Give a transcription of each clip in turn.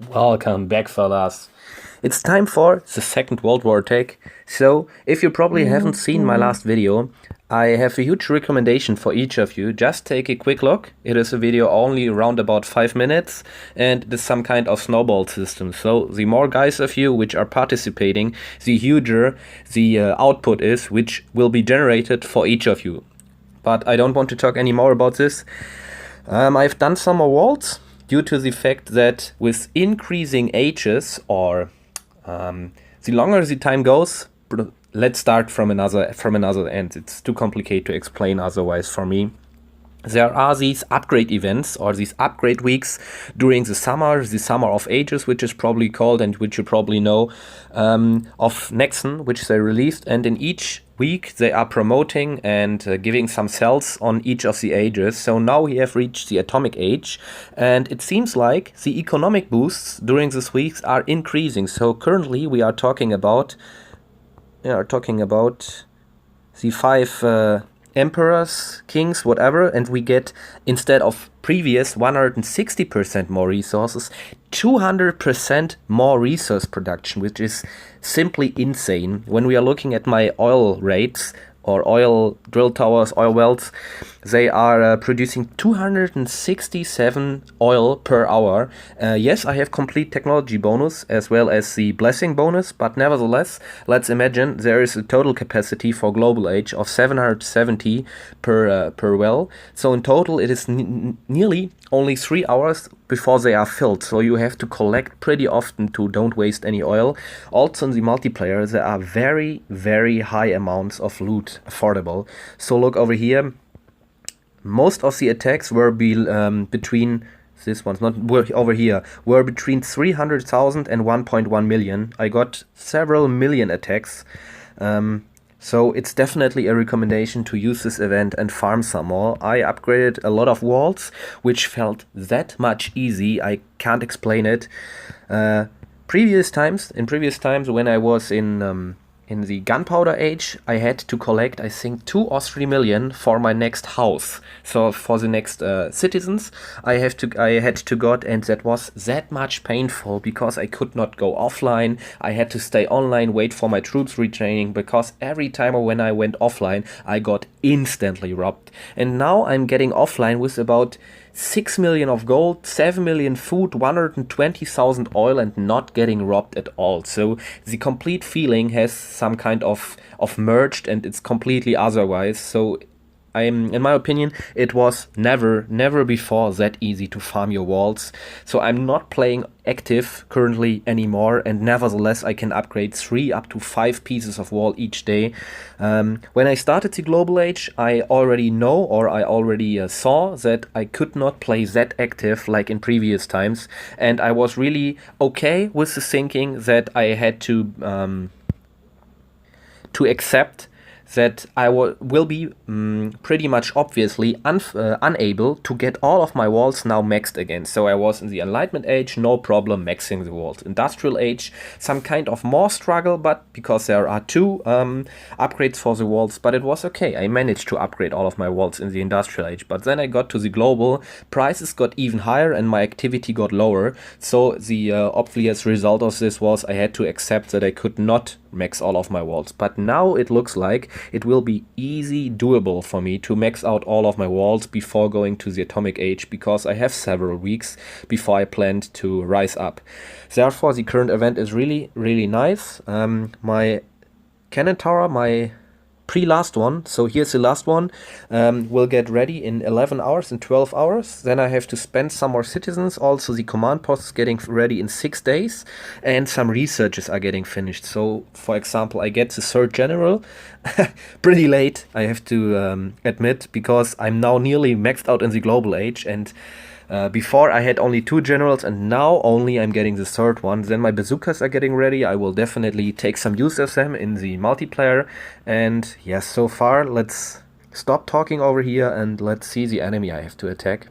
Welcome back, fellas. It's time for the second World War attack. So, if you probably haven't seen my last video, I have a huge recommendation for each of you. Just take a quick look. It is a video only around about 5 minutes, and it is some kind of snowball system. So, the more guys of you which are participating, the huger the output is, which will be generated for each of you. But I don't want to talk any more about this. I've done some more walls due to the fact that with increasing ages, or the longer the time goes, let's start from another end. It's too complicated to explain otherwise for me. There are these upgrade events or these upgrade weeks during the summer of ages, which is probably called, and which you probably know, of Nexon, which they released. And in each week they are promoting and giving some cells on each of the ages. So now we have reached the atomic age, and it seems like the economic boosts during these weeks are increasing. So currently we are talking about the five emperors, kings, whatever, and we get, instead of previous 160% more resources, 200% more resource production, which is simply insane. When we are looking at my oil rates, or oil drill towers, oil wells, they are producing 267 oil per hour. Yes, I have complete technology bonus as well as the blessing bonus, but nevertheless, let's imagine there is a total capacity for global age of 770 per well. So in total, it is nearly only 3 hours before they are filled. So you have to collect pretty often to don't waste any oil. Also in the multiplayer, there are very, very high amounts of loot affordable. So look over here. Most of the attacks were between, this one's not, were over here, were between 300,000 and 1.1 million. I got several million attacks. So it's definitely a recommendation to use this event and farm some more. I upgraded a lot of walls, which felt that much easy. I can't explain it. In previous times when I was in the gunpowder age, I had to collect, I think, 2 or 3 million for my next house. So for the next citizens, I had to go, and that was that much painful because I could not go offline. I had to stay online, wait for my troops retraining, because every time when I went offline, I got instantly robbed. And now I'm getting offline with about 6 million of gold, 7 million food, 120,000 oil, and not getting robbed at all. So the complete feeling has some kind of merged, and it's completely otherwise. So in my opinion, it was never before that easy to farm your walls. So I'm not playing active currently anymore, and nevertheless I can upgrade 3 up to 5 pieces of wall each day. When I started the global age, I already saw that I could not play that active like in previous times, and I was really okay with the thinking that I had to accept that I will be pretty much obviously unable to get all of my walls now maxed again. So I was in the Enlightenment age, no problem maxing the walls. Industrial age, some kind of more struggle, but because there are 2 upgrades for the walls, but it was okay. I managed to upgrade all of my walls in the Industrial age, but then I got to the global, prices got even higher and my activity got lower. So the obvious result of this was I had to accept that I could not max all of my walls. But now it looks like it will be easy doable for me to max out all of my walls before going to the atomic age, because I have several weeks before I planned to rise up. Therefore, the current event is really, really nice. My cannon tower, my pre-last one, so here's the last one, will get ready in 11 hours and 12 hours. Then I have to spend some more citizens. Also the command post is getting ready in 6 days, and some researches are getting finished. So for example, I get the third general pretty late, I have to admit, because I'm now nearly maxed out in the global age, and before I had only 2 generals, and now only I'm getting the third one. Then my bazookas are getting ready. I will definitely take some use of them in the multiplayer. And yes, so far, let's stop talking over here and let's see the enemy I have to attack.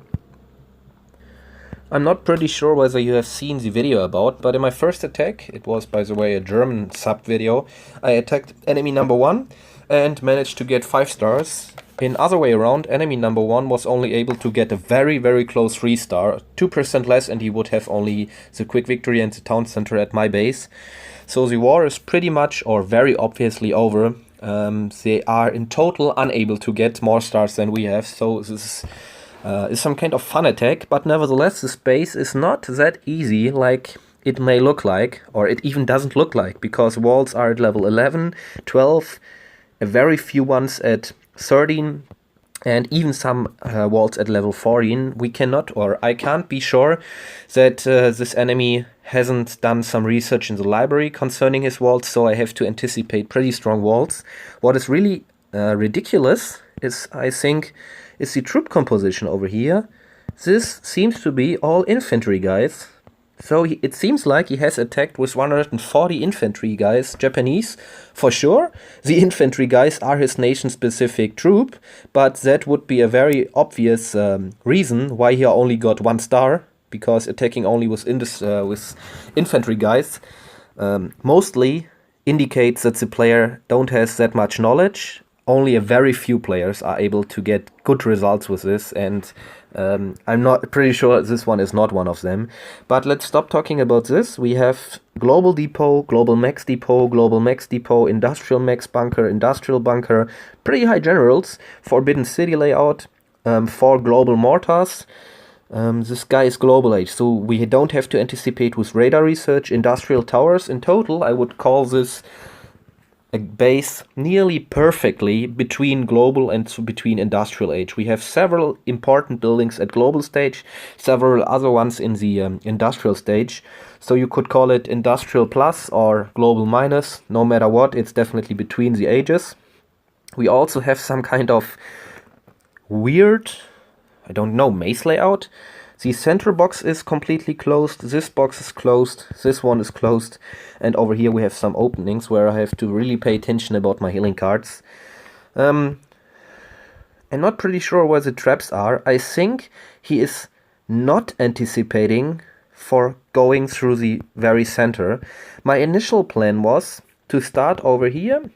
I'm not pretty sure whether you have seen the video about, but in my first attack, it was, by the way, a German sub video, I attacked enemy number 1 and managed to get 5 stars. In other way around, enemy number 1 was only able to get a very, very close 3-star, 2% less, and he would have only the quick victory and the town center at my base. So the war is pretty much, or very obviously, over. They are in total unable to get more stars than we have, so this is some kind of fun attack, but nevertheless this base is not that easy like it may look like, or it even doesn't look like, because walls are at level 11, 12, a very few ones at 13, and even some walls at level 14. We cannot, or I can't be sure that this enemy hasn't done some research in the library concerning his walls, so I have to anticipate pretty strong walls. What is really ridiculous is, I think, is the troop composition over here. This seems to be all infantry guys. So it seems like he has attacked with 140 infantry guys, Japanese, for sure. The infantry guys are his nation-specific troop, but that would be a very obvious reason why he only got 1 star, because attacking only with infantry guys mostly indicates that the player don't have that much knowledge. Only a very few players are able to get good results with this, and I'm not pretty sure this one is not one of them. But let's stop talking about this. We have Global Depot, Global Max Depot, Global Max Depot, Industrial Max Bunker, Industrial Bunker, pretty high generals, Forbidden City layout, 4 Global Mortars. This guy is Global Age, so we don't have to anticipate with radar research. Industrial Towers. In total, I would call this a base nearly perfectly between global and between industrial age. We have several important buildings at global stage, several other ones in the industrial stage. So you could call it industrial plus or global minus. No matter what, it's definitely between the ages. We also have some kind of weird, I don't know, maze layout. The center box is completely closed, this box is closed, this one is closed, and over here we have some openings where I have to really pay attention about my healing cards. I'm not pretty sure where the traps are. I think he is not anticipating for going through the very center. My initial plan was to start over here,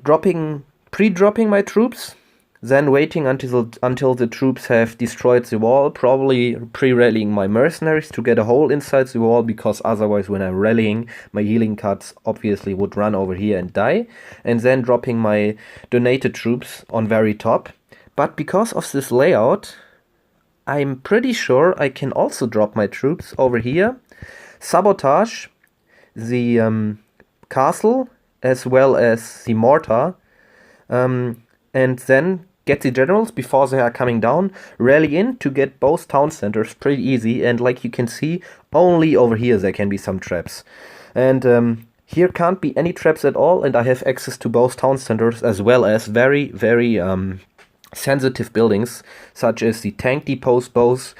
pre-dropping my troops, then waiting until the troops have destroyed the wall, probably pre-rallying my mercenaries to get a hole inside the wall, because otherwise when I'm rallying, my healing cards obviously would run over here and die, and then dropping my donated troops on very top. But because of this layout, I'm pretty sure I can also drop my troops over here, sabotage the castle as well as the mortar, and then get the generals before they are coming down, rally in to get both town centers pretty easy, and like you can see, only over here there can be some traps. And here can't be any traps at all, and I have access to both town centers as well as very, very sensitive buildings, such as the tank depots, both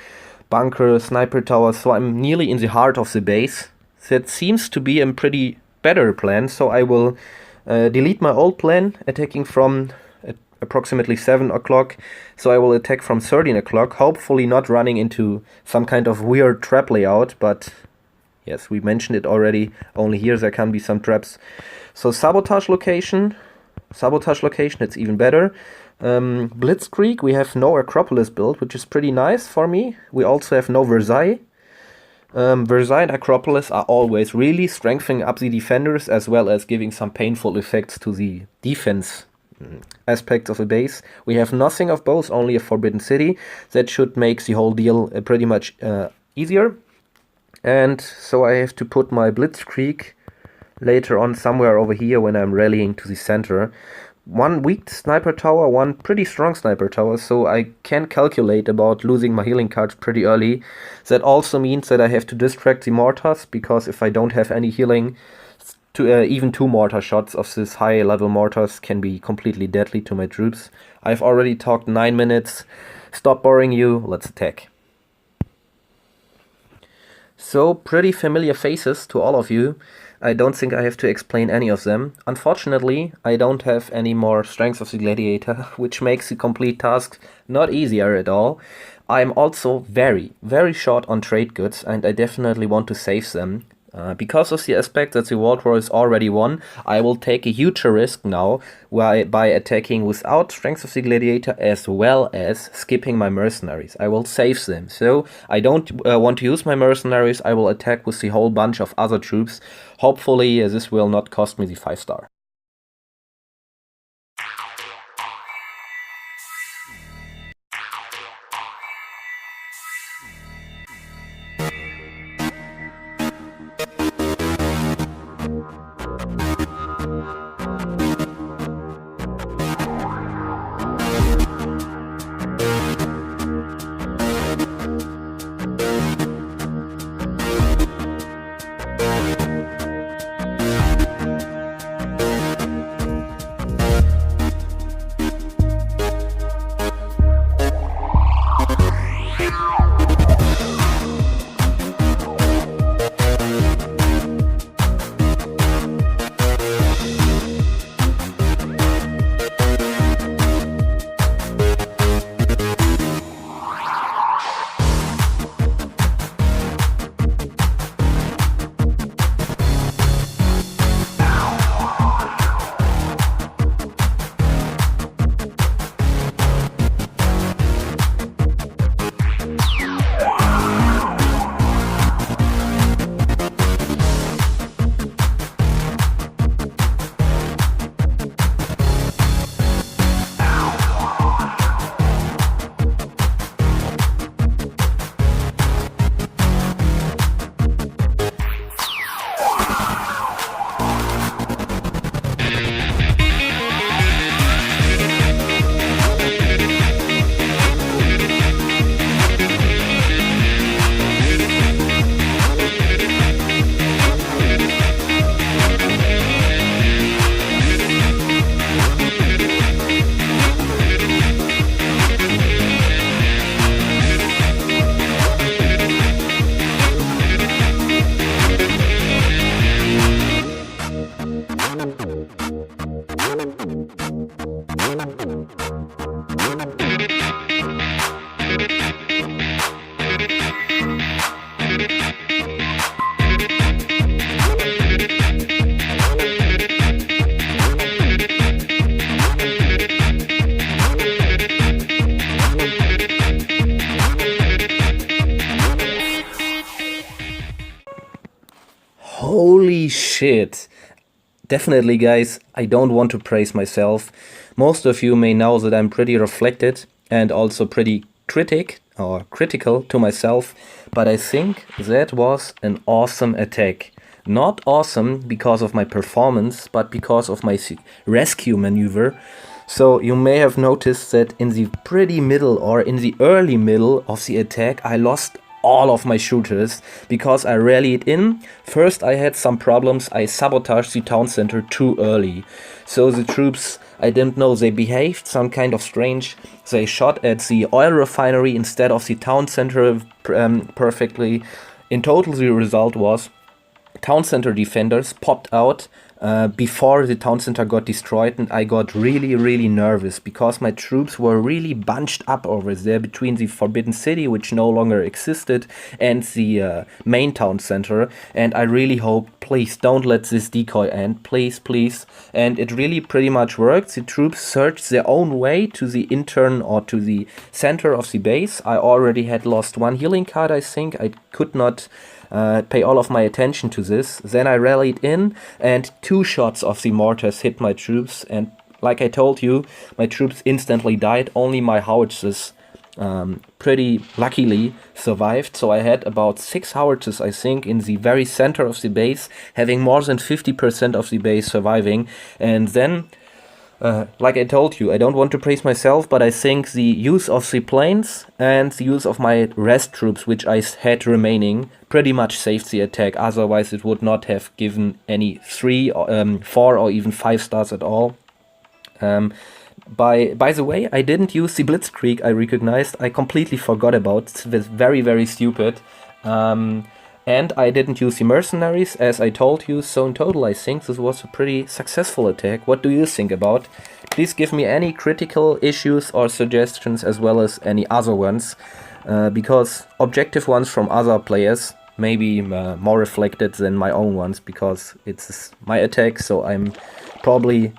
bunker, sniper towers, so I'm nearly in the heart of the base. That seems to be a pretty better plan, so I will delete my old plan, attacking from approximately 7 o'clock, so I will attack from 13 o'clock, hopefully not running into some kind of weird trap layout, but yes, we mentioned it already, only here there can be some traps. So sabotage location, it's even better. Blitzkrieg, we have no Acropolis build, which is pretty nice for me. We also have no Versailles. Versailles and Acropolis are always really strengthening up the defenders, as well as giving some painful effects to the defense aspects of a base. We have nothing of both, only a Forbidden City. That should make the whole deal pretty much easier. And so I have to put my Blitzkrieg later on somewhere over here when I'm rallying to the center. One weak sniper tower, one pretty strong sniper tower, so I can calculate about losing my healing cards pretty early. That also means that I have to distract the mortars, because if I don't have any healing, even 2 mortar shots of this high level mortars can be completely deadly to my troops. I've already talked 9 minutes. Stop boring you, let's attack. So, pretty familiar faces to all of you. I don't think I have to explain any of them. Unfortunately, I don't have any more Strength of the Gladiator, which makes the complete task not easier at all. I'm also very, very short on trade goods, and I definitely want to save them. Because of the aspect that the World War is already won, I will take a huge risk now by attacking without Strength of the Gladiator as well as skipping my mercenaries. I will save them. So I don't want to use my mercenaries. I will attack with the whole bunch of other troops. Hopefully this will not cost me the 5-star. Holy shit. Definitely, guys, I don't want to praise myself. Most of you may know that I'm pretty reflected and also pretty critical to myself, but I think that was an awesome attack. Not awesome because of my performance, but because of my rescue maneuver. So you may have noticed that in the pretty middle or in the early middle of the attack, I lost all of my shooters because I rallied in. First I had some problems, I sabotaged the town center too early. So the troops, I didn't know, they behaved some kind of strange. They shot at the oil refinery instead of the town center perfectly. In total the result was town center defenders popped out before the town center got destroyed, and I got really nervous because my troops were really bunched up over there between the Forbidden City, which no longer existed, and the main town center, and I really hoped, please don't let this decoy end, please. And it really pretty much worked. The troops searched their own way to the intern or to the center of the base. I already had lost one healing card, I think. I could not pay all of my attention to this. Then I rallied in and 2 shots of the mortars hit my troops, and like I told you, my troops instantly died. Only my howitzers pretty luckily survived. So I had about 6 howitzers, I think, in the very center of the base, having more than 50% of the base surviving. And then like I told you, I don't want to praise myself, but I think the use of the planes and the use of my rest troops, which I had remaining, pretty much saved the attack. Otherwise it would not have given any 3, 4 or even 5 stars at all. By the way, I didn't use the Blitzkrieg, I recognized. I completely forgot about it. It was very stupid. And I didn't use the mercenaries, as I told you, so in total I think this was a pretty successful attack. What do you think about? Please give me any critical issues or suggestions, as well as any other ones, because objective ones from other players maybe more reflected than my own ones, because it's my attack, so I'm probably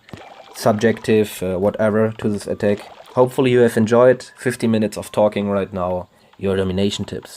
subjective, whatever, to this attack. Hopefully you have enjoyed 50 minutes of talking right now. Your domination tips.